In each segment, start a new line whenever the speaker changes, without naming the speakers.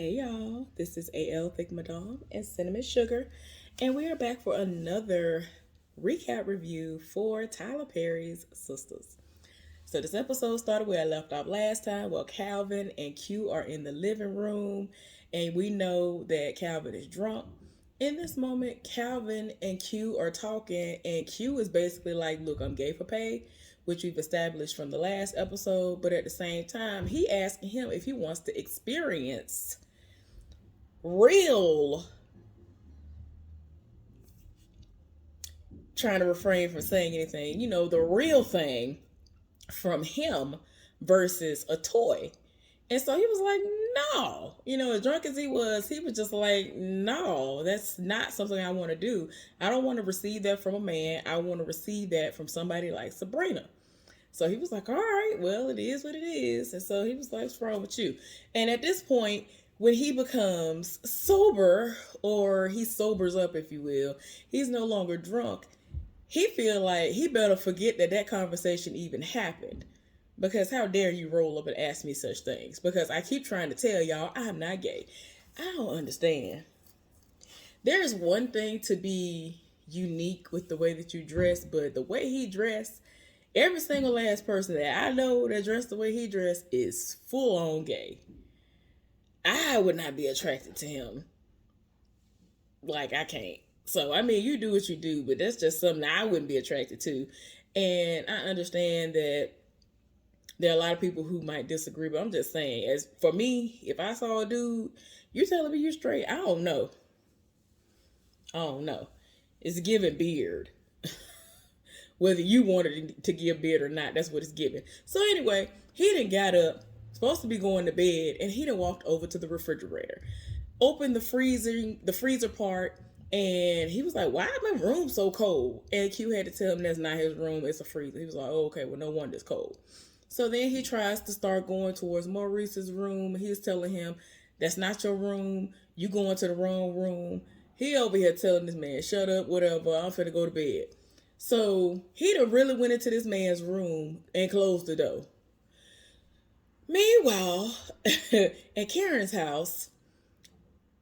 Hey y'all, this is AL Thick Madame and Cinnamon Sugar, and we are back for another recap review for Tyler Perry's Sistas. So, this episode started where I left off last time. Well, Calvin and Q are in the living room, and we know that Calvin is drunk. In this moment, Calvin and Q are talking, and Q is basically like, look, I'm gay for pay, which we've established from the last episode, but at the same time, he asking him if he wants to experience real, trying to refrain from saying anything, the real thing from him versus a toy. And so he was like, no. As drunk as he was just like, no, that's not something I want to do. I don't want to receive that from a man. I want to receive that from somebody like Sabrina. So he was like, all right, well, it is what it is. And so he was like, what's wrong with you? And at this point, when he becomes sober, or he sobers up, if you will, he's no longer drunk. He feel like he better forget that conversation even happened. Because how dare you roll up and ask me such things? Because I keep trying to tell y'all I'm not gay. I don't understand. There's one thing to be unique with the way that you dress, but the way he dressed, every single last person that I know that dressed the way he dressed is full on gay. I would not be attracted to him. Like, I can't. So, I mean, you do what you do, but that's just something I wouldn't be attracted to. And I understand that there are a lot of people who might disagree, but I'm just saying, as for me, if I saw a dude, you telling me you straight, I don't know. I don't know. It's giving beard. Whether you wanted to give beard or not, that's what it's giving. So anyway, he done got up, supposed to be going to bed, and he done walked over to the refrigerator, opened the freezer part, and he was like, why is my room so cold? And Q had to tell him that's not his room, it's a freezer. He was like, oh, okay, well, no wonder it's cold. So then he tries to start going towards Maurice's room. He's telling him, that's not your room. You going to the wrong room. He over here telling this man, shut up, whatever, I'm finna go to bed. So he done really went into this man's room and closed the door. Meanwhile, at Karen's house,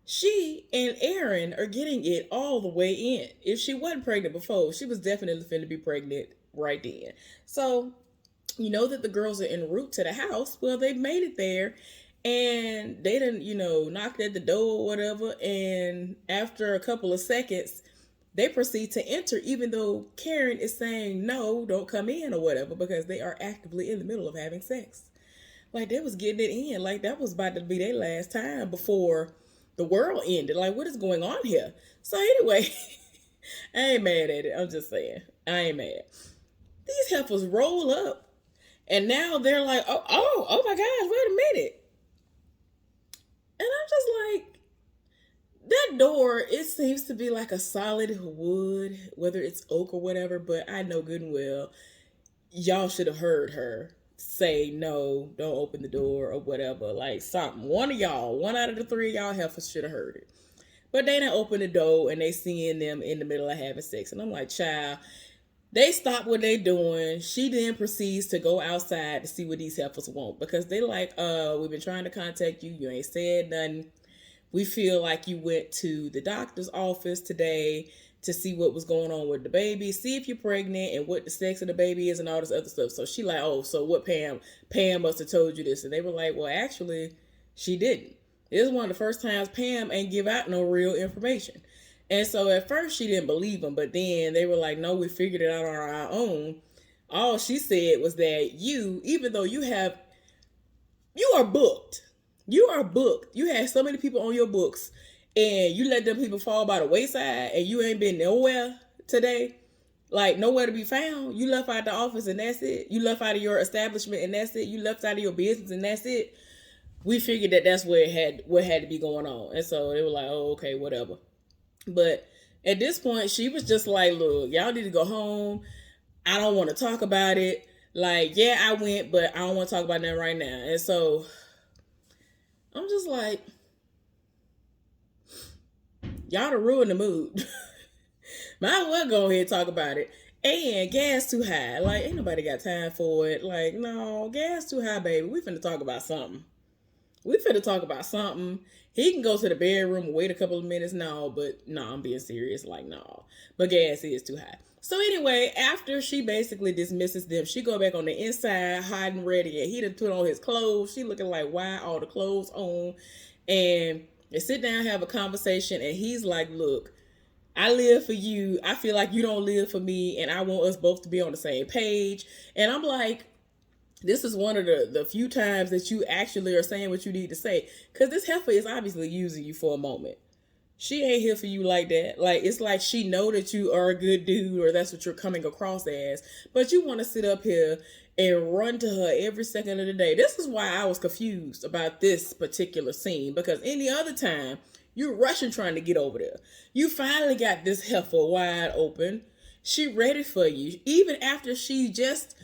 she and Aaron are getting it all the way in. If she wasn't pregnant before, she was definitely finna be pregnant right then. So, you know that the girls are en route to the house. Well, they made it there, and they didn't, knocked at the door or whatever. And after a couple of seconds, they proceed to enter, even though Karen is saying, no, don't come in or whatever, because they are actively in the middle of having sex. Like, they was getting it in. Like, that was about to be their last time before the world ended. Like, what is going on here? So anyway, I ain't mad at it. I'm just saying, I ain't mad. These heifers roll up, and now they're like, oh my gosh, wait a minute. And I'm just like, that door, it seems to be like a solid wood, whether it's oak or whatever, but I know good and well, y'all should have heard her say, no, don't open the door or whatever. Like, something. One of y'all, one out of the three of y'all heifers should have heard it. But they didn't open the door, and they seeing them in the middle of having sex. And I'm like, child, they stop what they doing. She then proceeds to go outside to see what these heifers want. Because they like, we've been trying to contact you. You ain't said nothing. We feel like you went to the doctor's office today to see what was going on with the baby, see if you're pregnant and what the sex of the baby is and all this other stuff. So she like, oh, so what, Pam must have told you this. And they were like, well, actually, she didn't. This is one of the first times Pam ain't give out no real information. And so at first she didn't believe them, but then they were like, no, we figured it out on our own. All she said was that you, even though you are booked. You are booked. You had so many people on your books, and you let them people fall by the wayside, and you ain't been nowhere today, like nowhere to be found. You left out the office, and that's it. You left out of your establishment, and that's it. You left out of your business, and that's it. We figured that that's what had to be going on, and so they were like, oh, okay, whatever. But at this point, she was just like, look, y'all need to go home. I don't want to talk about it. Like, yeah, I went, but I don't want to talk about that right now. And so I'm just like, y'all done ruined the mood. Might as well go ahead and talk about it. And gas too high. Like, ain't nobody got time for it. Like, no, gas too high, baby. We finna talk about something. We finna talk about something. He can go to the bedroom and wait a couple of minutes. No, but no, I'm being serious. Like, no. But gas is too high. So anyway, after she basically dismisses them, she go back on the inside, hiding ready, and he done put on his clothes. She looking like, why all the clothes on? And they sit down, have a conversation, and he's like, look, I live for you. I feel like you don't live for me, and I want us both to be on the same page. And I'm like, this is one of the few times that you actually are saying what you need to say. Because this heifer is obviously using you for a moment. She ain't here for you like that. Like, it's like she know that you are a good dude, or that's what you're coming across as. But you want to sit up here and run to her every second of the day. This is why I was confused about this particular scene. Because any other time, you're rushing trying to get over there. You finally got this heifer wide open. She ready for you. Even after she just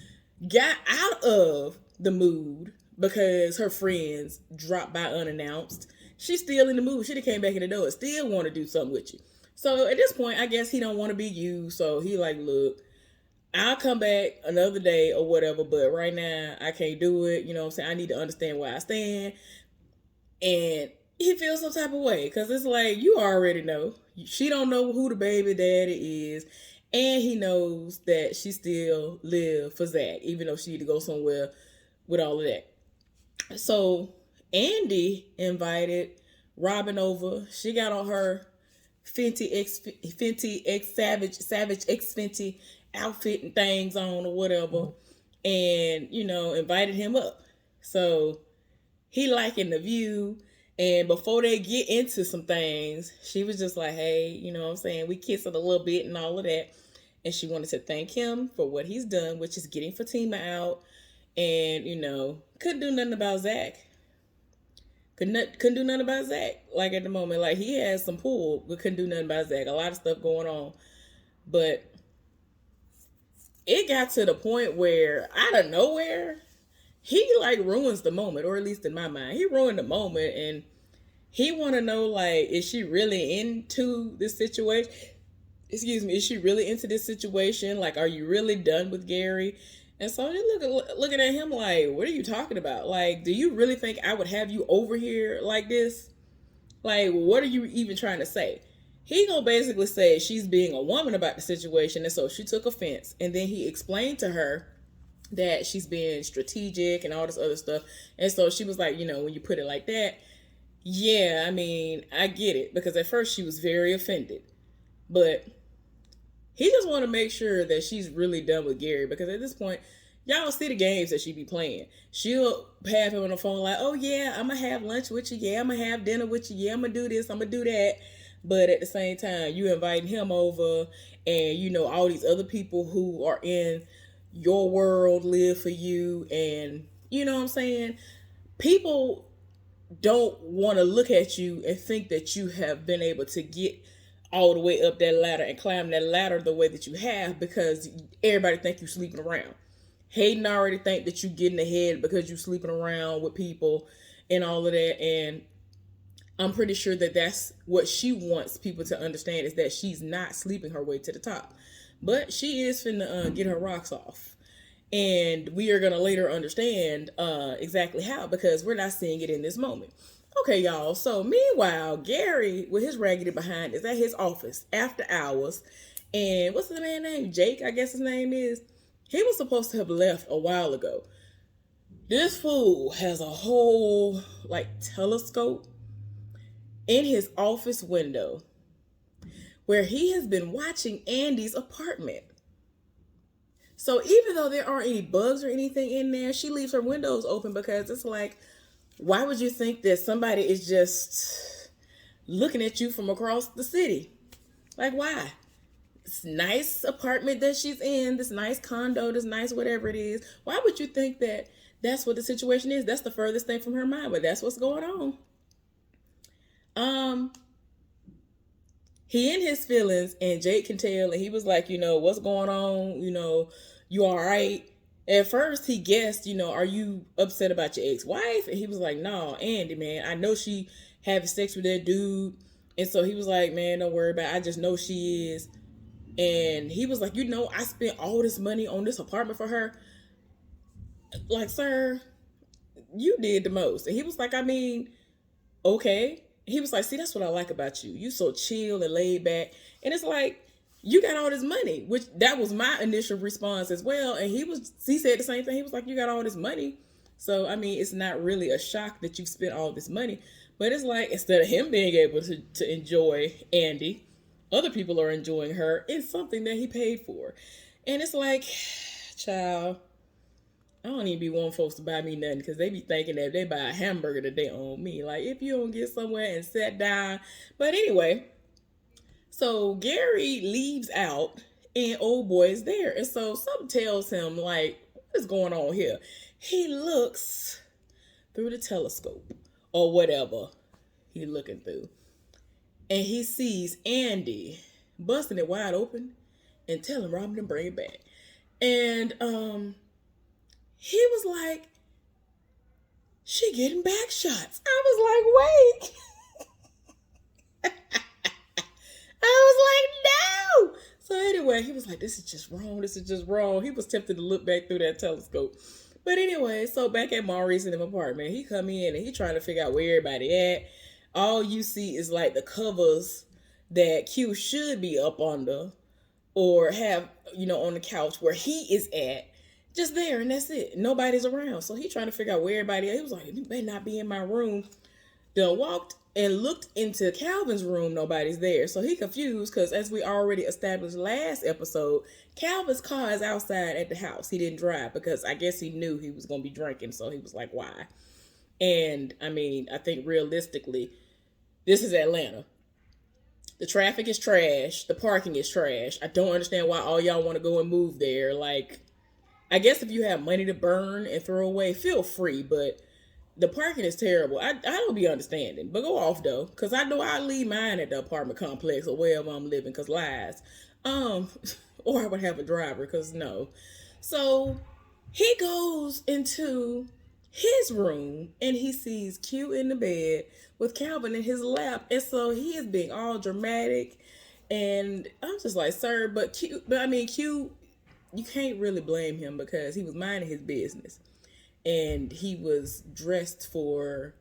got out of the mood because her friends dropped by unannounced. She's still in the mood. She done came back in the door. Still want to do something with you. So at this point, I guess he don't want to be you. So he like, look, I'll come back another day or whatever. But right now, I can't do it. You know what I'm saying? I need to understand where I stand. And he feels some type of way. Because it's like, you already know. She don't know who the baby daddy is. And he knows that she still live for Zach, even though she need to go somewhere with all of that. So Andy invited Robin over. She got on her Fenty X Savage X Fenty outfit and things on or whatever, and invited him up. So he liking the view. And before they get into some things, she was just like, hey, you know what I'm saying? We kissed it a little bit and all of that. And she wanted to thank him for what he's done, which is getting Fatima out. And, couldn't do nothing about Zach. Couldn't do nothing about Zach. Like at the moment, like he has some pull, but couldn't do nothing about Zach. A lot of stuff going on. But it got to the point where out of nowhere, he like ruins the moment, or at least in my mind, he ruined the moment, and he want to know, like, is she really into this situation? Excuse me, is she really into this situation? Like, are you really done with Gary? And so they're looking at him like, what are you talking about? Like, do you really think I would have you over here like this? Like, what are you even trying to say? He gonna basically say she's being a woman about the situation, and so she took offense. And then he explained to her that she's being strategic and all this other stuff. And so she was like, when you put it like that, yeah, I mean, I get it. Because at first she was very offended. But he just want to make sure that she's really done with Gary. Because at this point, y'all see the games that she be playing. She'll have him on the phone like, oh yeah, I'm going to have lunch with you. Yeah, I'm going to have dinner with you. Yeah, I'm going to do this. I'm going to do that. But at the same time, you inviting him over, and all these other people who are in your world live for you. And you know what I'm saying? People don't want to look at you and think that you have been able to get all the way up that ladder and climb that ladder the way that you have, because everybody think you sleeping around. Hayden already think that you getting ahead because you sleeping around with people and all of that. And I'm pretty sure that that's what she wants people to understand, is that she's not sleeping her way to the top. But she is finna get her rocks off. And we are going to later understand exactly how, because we're not seeing it in this moment. Okay, y'all. So meanwhile, Gary, with his raggedy behind, is at his office after hours. And what's the man's name? Jake, I guess his name is. He was supposed to have left a while ago. This fool has a whole, telescope in his office window where he has been watching Andy's apartment. So even though there aren't any bugs or anything in there, she leaves her windows open because it's like, why would you think that somebody is just looking at you from across the city? Like, why? This nice apartment that she's in, this nice condo, this nice whatever it is. Why would you think that that's what the situation is? That's the furthest thing from her mind, but that's what's going on. He in his feelings, and Jake can tell, and he was like, what's going on? You all right? At first, he guessed, are you upset about your ex-wife? And he was like, no, Andy, man, I know she having sex with that dude. And so he was like, man, don't worry about it. I just know she is. And he was like, I spent all this money on this apartment for her. Like, sir, you did the most. And he was like, I mean, okay. He was like, see, that's what I like about you. You so chill and laid back. And it's like, you got all this money, which that was my initial response as well. And he said the same thing. He was like, you got all this money. So, I mean, it's not really a shock that you've spent all this money. But it's like, instead of him being able to enjoy Andy, other people are enjoying her in something that he paid for. And it's like, child, I don't even be wanting folks to buy me nothing because they be thinking that if they buy a hamburger that they own me. Like, if you don't get somewhere and sit down. But anyway, so Gary leaves out and old boy is there. And so something tells him, like, what is going on here? He looks through the telescope or whatever he's looking through. And he sees Andy busting it wide open and telling Robin to bring it back. And he was like, she getting back shots. I was like, wait. I was like, no. So anyway, he was like, this is just wrong. This is just wrong. He was tempted to look back through that telescope. But anyway, so back at Maurice in the apartment, he come in and he trying to figure out where everybody at. All you see is like the covers that Q should be up under or have, on the couch where he is at. Just there, and that's it. Nobody's around. So he trying to figure out where everybody is. He was like, you better not be in my room. Then walked and looked into Calvin's room. Nobody's there. So he confused because as we already established last episode, Calvin's car is outside at the house. He didn't drive because I guess he knew he was going to be drinking. So he was like, why? And I mean, I think realistically, this is Atlanta. The traffic is trash. The parking is trash. I don't understand why all y'all want to go and move there. Like, I guess if you have money to burn and throw away, feel free, but the parking is terrible. I don't be understanding, but go off though, because I know I leave mine at the apartment complex or wherever I'm living, because lies. Or I would have a driver, because no. So he goes into his room and he sees Q in the bed with Calvin in his lap, and so he is being all dramatic, and I'm just like, sir, but I mean, Q, you can't really blame him because he was minding his business and he was dressed for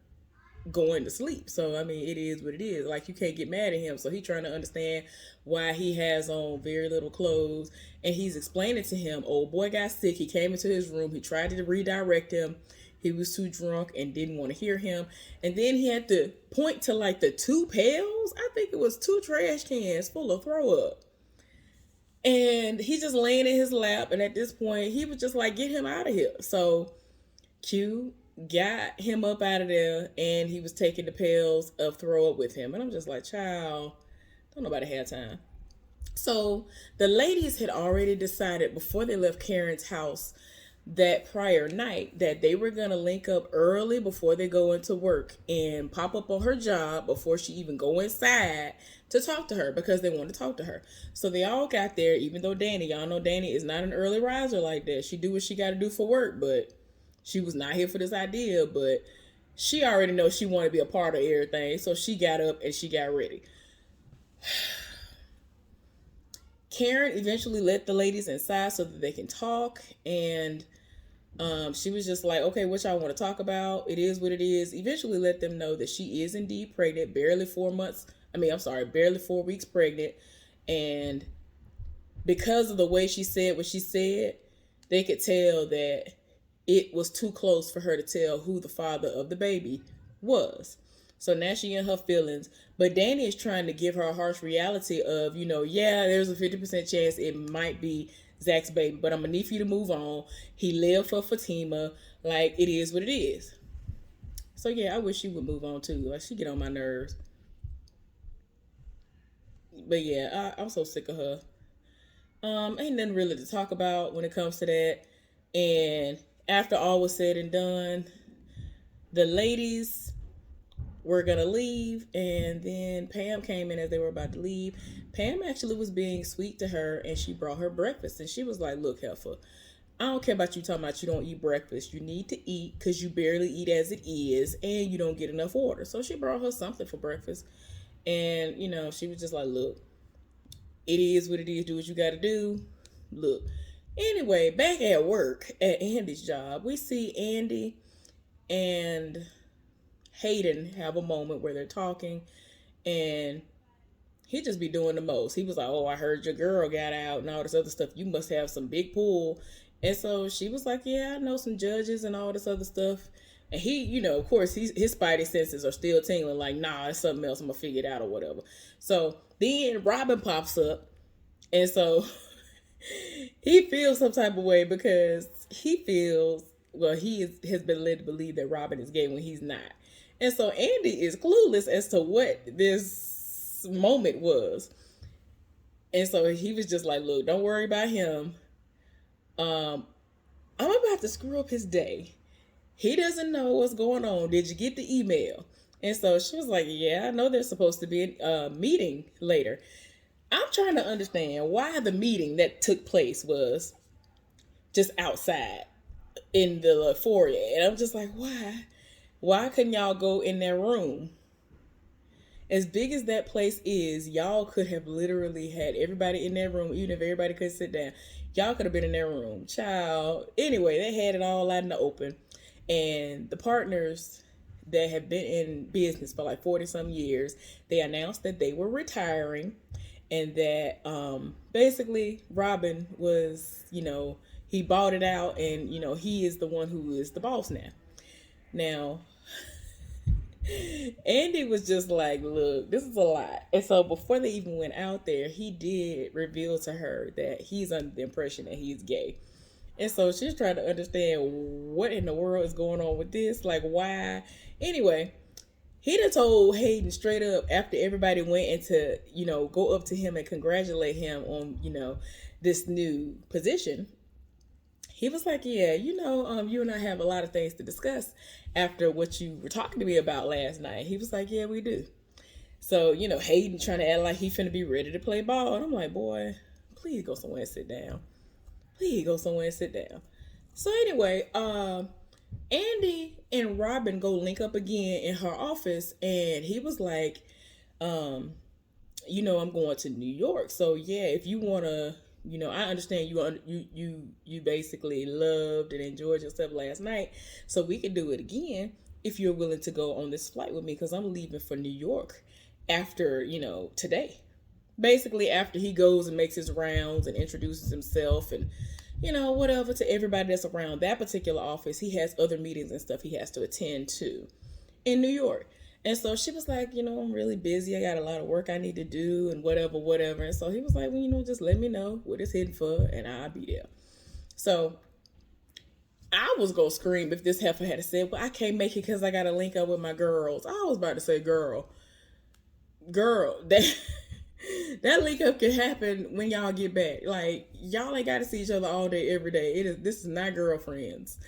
going to sleep. So, I mean, it is what it is. Like, you can't get mad at him. So he's trying to understand why he has on very little clothes. And he's explaining to him, old boy got sick. He came into his room. He tried to redirect him. He was too drunk and didn't want to hear him. And then he had to point to like the 2 pails. I think it was 2 trash cans full of throw up. And he just laying in his lap. And at this point, he was just like, get him out of here. So Q got him up out of there. And he was taking the pails of throw up with him. And I'm just like, child, don't nobody have time. So the ladies had already decided before they left Karen's house that prior night that they were going to link up early before they go into work and pop up on her job before she even go inside to talk to her, because they want to talk to her. So they all got there, even though y'all know Danny is not an early riser like that. She do what she got to do for work, but she was not here for this idea. But she already knows she wanted to be a part of everything. So she got up and she got ready. Karen eventually let the ladies inside so that they can talk, and she was just like, okay, what y'all want to talk about? It is what it is. Eventually let them know that she is indeed pregnant, barely 4 weeks pregnant. And because of the way she said what she said, they could tell that it was too close for her to tell who the father of the baby was. So now she in her feelings. But Danny is trying to give her a harsh reality of, yeah, there's a 50% chance it might be Zach's baby, but I'm going to need for you to move on. He lived for Fatima. Like, it is what it is. So, yeah, I wish she would move on, too. Like, she get on my nerves. But, yeah, I'm so sick of her. Ain't nothing really to talk about when it comes to that. And after all was said and done, the ladies were gonna leave, and then Pam came in as they were about to leave. Pam actually was being sweet to her, and she brought her breakfast, and she was like, look, heifer, I don't care about you talking about you don't eat breakfast. You need to eat because you barely eat as it is, and you don't get enough water. So she brought her something for breakfast, and she was just like, look, it is what it is. Do what you got to do. Look, anyway, back at work at Andy's job, we see Andy and Hayden have a moment where they're talking, and he just be doing the most. He was like, "Oh, I heard your girl got out and all this other stuff. You must have some big pull." And so she was like, "Yeah, I know some judges and all this other stuff." And he, of course, his spidey senses are still tingling. Like, nah, it's something else. I'm gonna figure it out or whatever. So then Robin pops up, and so he feels some type of way because he feels, well, has been led to believe that Robin is gay when he's not. And so Andy is clueless as to what this moment was. And so he was just like, "Look, don't worry about him. Um, I'm about to screw up his day. He doesn't know what's going on. Did you get the email?" And so she was like, "Yeah, I know there's supposed to be a meeting later." I'm trying to understand why the meeting that took place was just outside in the foyer. And I'm just like, why? Why couldn't y'all go in their room? As big as that place is, y'all could have literally had everybody in their room, even if everybody could sit down. Y'all could have been in their room. Child. Anyway, they had it all out in the open. And the partners that have been in business for like 40 some years, they announced that they were retiring, and that basically Robin was, he bought it out, and he is the one who is the boss now. Now, Andy was just like, "Look, this is a lot." And so before they even went out there, he did reveal to her that he's under the impression that he's gay. And so she's trying to understand what in the world is going on with this. Like, why? Anyway, he done told Hayden straight up after everybody went and to, go up to him and congratulate him on, this new position. He was like, "Yeah, you and I have a lot of things to discuss after what you were talking to me about last night." He was like, "Yeah, we do." So, Hayden trying to act like he finna be ready to play ball. And I'm like, "Boy, please go somewhere and sit down. Please go somewhere and sit down." So anyway, Andy and Robin go link up again in her office, and he was like, um, "I'm going to New York. So yeah, if you wanna, I understand you basically loved and enjoyed yourself last night, so we can do it again if you're willing to go on this flight with me, because I'm leaving for New York after today." Basically, after he goes and makes his rounds and introduces himself and whatever to everybody that's around that particular office, he has other meetings and stuff he has to attend to in New York. And so she was like, "I'm really busy. I got a lot of work I need to do and whatever, whatever." And so he was like, "Well, just let me know what it's hidden for and I'll be there." So I was going to scream if this heifer had said, "Well, I can't make it because I got to link up with my girls." I was about to say, girl, that link up can happen when y'all get back. Like, y'all ain't got to see each other all day, every day. This is not girlfriends.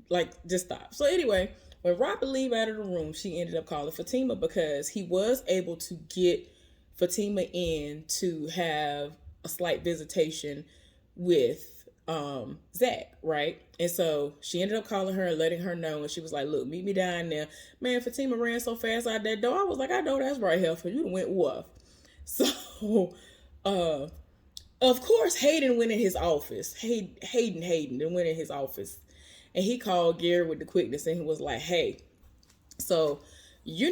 Like, just stop. So anyway, when Robin leave out of the room, she ended up calling Fatima because he was able to get Fatima in to have a slight visitation with Zach, right? And so she ended up calling her and letting her know, and she was like, "Look, meet me down there." Man, Fatima ran so fast out that door. I was like, "I know that's right, Heifer. You went woof." So, uh, of course, Hayden went in his office. Hayden then went in his office, and he called Gary with the quickness, and he was like, "Hey, so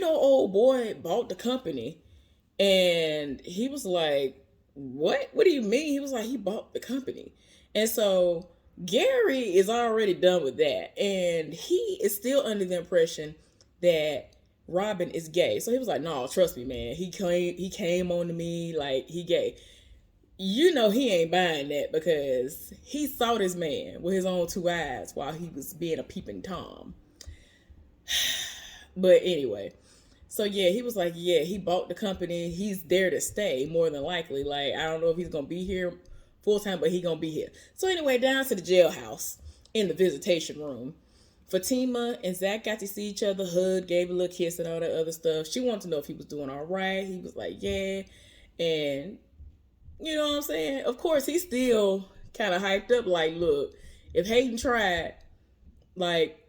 old boy bought the company," and he was like, "What? What do you mean?" He was like, "He bought the company," and so Gary is already done with that, and he is still under the impression that Robin is gay. So he was like, "No, trust me, man. He came on to me like he gay." He ain't buying that because he saw this man with his own two eyes while he was being a peeping Tom. But anyway, so yeah, he was like, "Yeah, he bought the company. He's there to stay more than likely. Like, I don't know if he's gonna be here full time, but he gonna be here." So anyway, down to the jailhouse in the visitation room. Fatima and Zach got to see each other, hug, gave a little kiss and all that other stuff. She wanted to know if he was doing all right. He was like, "Yeah." And you know what I'm saying? Of course, he's still kind of hyped up. Like, look, if Hayden tried, like,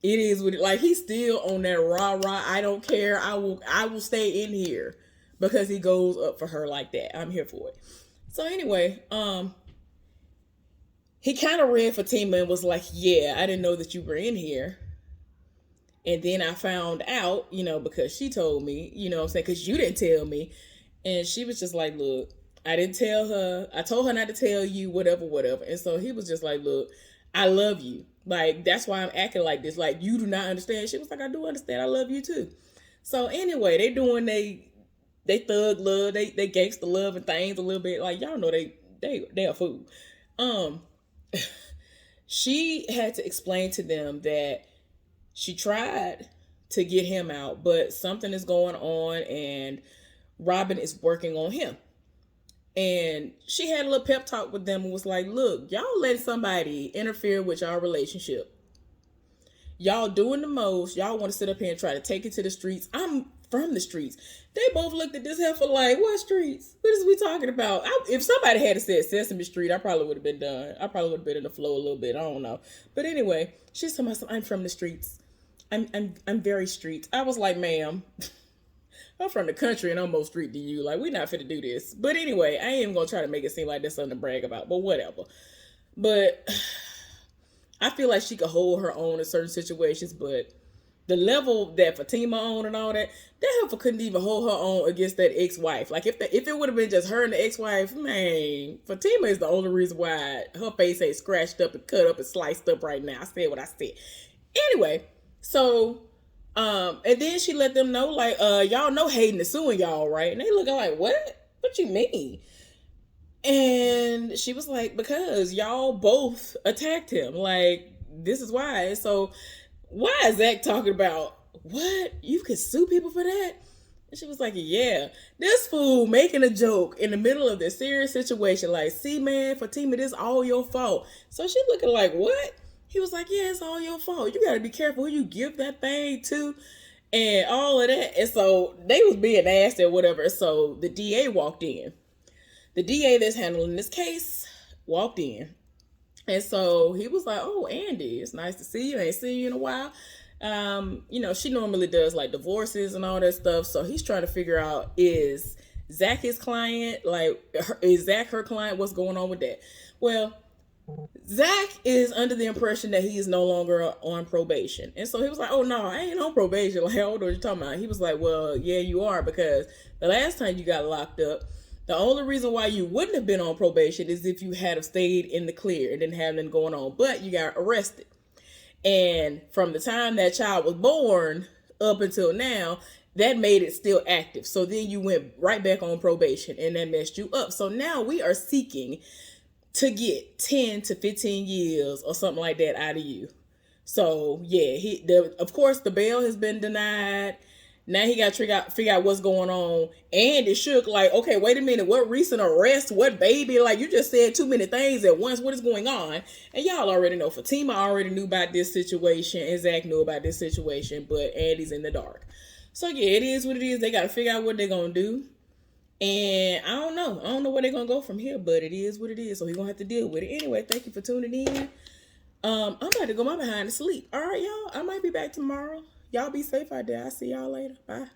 it is what like he's still on that rah rah. I don't care. I will stay in here because he goes up for her like that. I'm here for it. So anyway, he kind of read Fatima and was like, "Yeah, I didn't know that you were in here." And then I found out, because she told me, what I'm saying, because you didn't tell me. And she was just like, look, I didn't tell her. I told her not to tell you, whatever, whatever. And so he was just like, look, I love you. Like, that's why I'm acting like this. Like, you do not understand. She was like, I do understand. I love you too. So anyway, they doing they thug love, they gangster love and things a little bit. Like, y'all know they a fool. Um, she had to explain to them that she tried to get him out, but something is going on and Robin is working on him. And she had a little pep talk with them and was like, look, y'all letting somebody interfere with y'all relationship. Y'all doing the most. Y'all want to sit up here and try to take it to the streets. I'm from the streets. They both looked at this heifer like, what streets? What is we talking about? If somebody had said Sesame Street, I probably would have been done. I probably would have been in the flow a little bit. I don't know. But anyway, she's talking about, I'm from the streets. I'm very street. I was like, ma'am, I'm from the country and I'm more street than you. Like, we not fit to do this. But anyway, I ain't even gonna try to make it seem like there's something to brag about. But whatever. But I feel like she could hold her own in certain situations, but the level that Fatima on and all that heifer couldn't even hold her own against that ex-wife. Like, if it would have been just her and the ex-wife, man, Fatima is the only reason why her face ain't scratched up and cut up and sliced up right now. I said what I said. Anyway, so and then she let them know, like, y'all know Hayden is suing y'all, right? And they looking like, what? What you mean? And she was like, because y'all both attacked him. Like, this is why. So why is Zach talking about, what? You could sue people for that? And she was like, yeah. This fool making a joke in the middle of this serious situation. Like, see, man, Fatima, this all your fault. So she looking like, what? He was like, yeah, it's all your fault. You got to be careful who you give that thing to and all of that. And so they was being nasty or whatever. So the DA walked in. The DA that's handling this case walked in. And so he was like, oh, Andy, it's nice to see you. I ain't seen you in a while. She normally does like divorces and all that stuff. So he's trying to figure out, is Zach his client? Like, is Zach her client? What's going on with that? Well, Zach is under the impression that he is no longer on probation. And so he was like, oh, no, I ain't on probation. Like, I don't know what you're talking about. He was like, well, yeah, you are, because the last time you got locked up, the only reason why you wouldn't have been on probation is if you had stayed in the clear and didn't have anything going on. But you got arrested. And from the time that child was born up until now, that made it still active. So then you went right back on probation and that messed you up. So now we are seeking to get 10 to 15 years or something like that out of you. So yeah, of course the bail has been denied. Now he got to figure out what's going on. And it shook like, okay, wait a minute. What recent arrest? What baby? Like, you just said too many things at once. What is going on? And y'all already know. Fatima already knew about this situation. And Zach knew about this situation. But Andy's in the dark. So, yeah, it is what it is. They got to figure out what they're going to do. And I don't know. I don't know where they're going to go from here. But it is what it is. So, he's going to have to deal with it. Anyway, thank you for tuning in. I'm about to go my behind to sleep. All right, y'all. I might be back tomorrow. Y'all be safe out there. I'll see y'all later. Bye.